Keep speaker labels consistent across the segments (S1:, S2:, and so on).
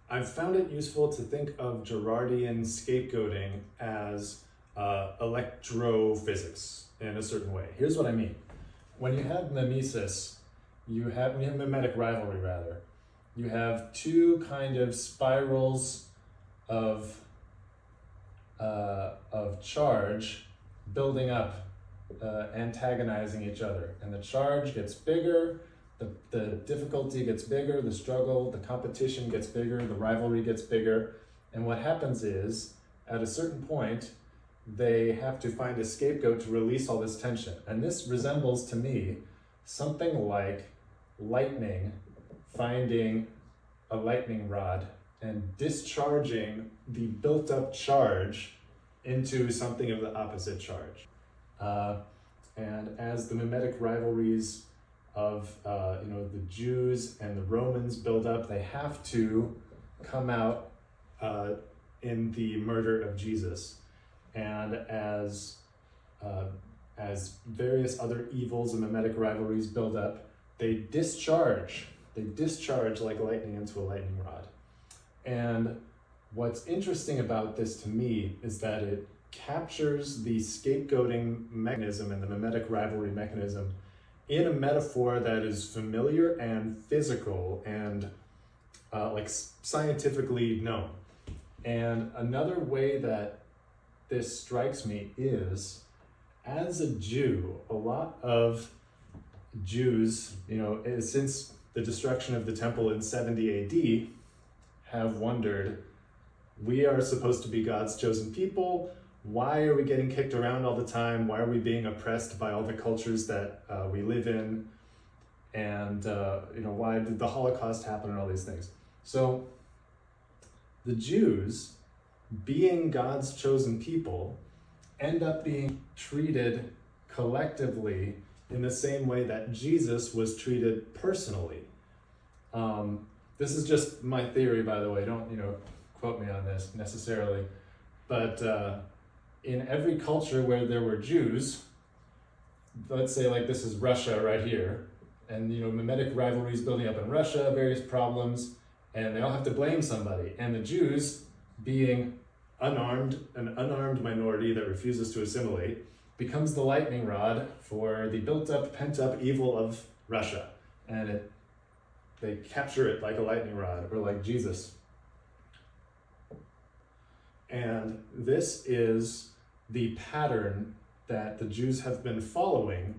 S1: I've found it useful to think of Girardian scapegoating as electrophysics in a certain way. Here's what I mean. When you have mimesis, when you have mimetic rivalry rather, you have two kind of spirals of charge building up, antagonizing each other, and the charge gets bigger, the difficulty gets bigger, the struggle, the competition gets bigger, the rivalry gets bigger, and what happens is, at a certain point, they have to find a scapegoat to release all this tension. And this resembles, to me, something like lightning finding a lightning rod and discharging the built-up charge into something of the opposite charge. And as the mimetic rivalries of the Jews and the Romans build up, they have to come out in the murder of Jesus. And as various other evils and mimetic rivalries build up, they discharge like lightning into a lightning rod. And what's interesting about this to me is that it captures the scapegoating mechanism and the mimetic rivalry mechanism in a metaphor that is familiar and physical and scientifically known. And another way that this strikes me is, as a Jew, a lot of Jews, since the destruction of the temple in 70 AD, have wondered, we are supposed to be God's chosen people. Why are we getting kicked around all the time? Why are we being oppressed by all the cultures that we live in? And why did the Holocaust happen and all these things? So the Jews, being God's chosen people, end up being treated collectively in the same way that Jesus was treated personally. This is just my theory, by the way. Don't quote me on this necessarily, but in every culture where there were Jews, let's say like this is Russia right here, and mimetic rivalries building up in Russia, various problems, and they all have to blame somebody. And the Jews, being an unarmed minority that refuses to assimilate, becomes the lightning rod for the built-up, pent-up evil of Russia. And they capture it like a lightning rod, or like Jesus. And this is the pattern that the Jews have been following,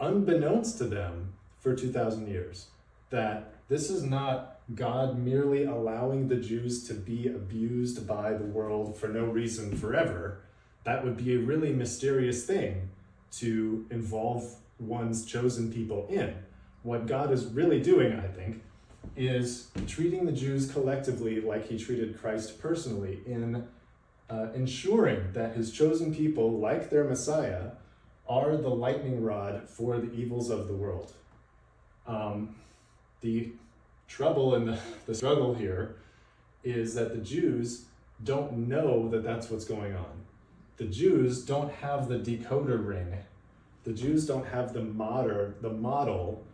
S1: unbeknownst to them, for 2,000 years. That this is not God merely allowing the Jews to be abused by the world for no reason forever. That would be a really mysterious thing to involve one's chosen people in. What God is really doing, I think, is treating the Jews collectively like he treated Christ personally, in ensuring that his chosen people, like their Messiah, are the lightning rod for the evils of the world. The trouble and the struggle here is that the Jews don't know that that's what's going on. The Jews don't have the decoder ring. The Jews don't have the model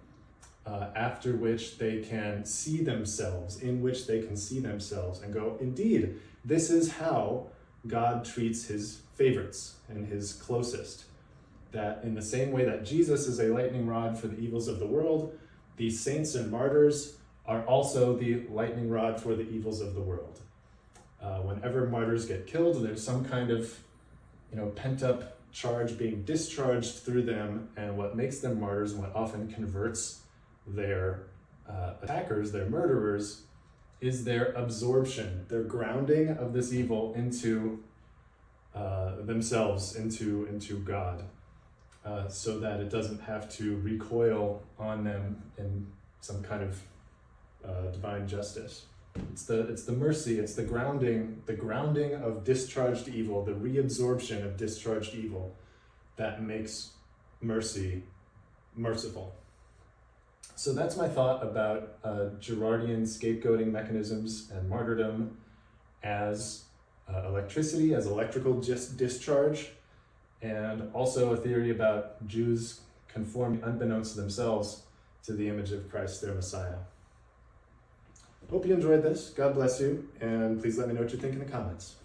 S1: after which they can see themselves, in which they can see themselves and go, indeed, this is how God treats his favorites and his closest. That in the same way that Jesus is a lightning rod for the evils of the world, the saints and martyrs are also the lightning rod for the evils of the world. Whenever martyrs get killed, there's some kind of pent-up charge being discharged through them, and what makes them martyrs and what often converts their attackers, their murderers, is their absorption, their grounding of this evil into themselves, into God, so that it doesn't have to recoil on them in some kind of divine justice. It's the mercy, it's the grounding of discharged evil, the reabsorption of discharged evil that makes mercy merciful. So that's my thought about Girardian scapegoating mechanisms and martyrdom as electricity, as electrical discharge, and also a theory about Jews conforming unbeknownst to themselves to the image of Christ, their Messiah. hope you enjoyed this. God bless you, and please let me know what you think in the comments.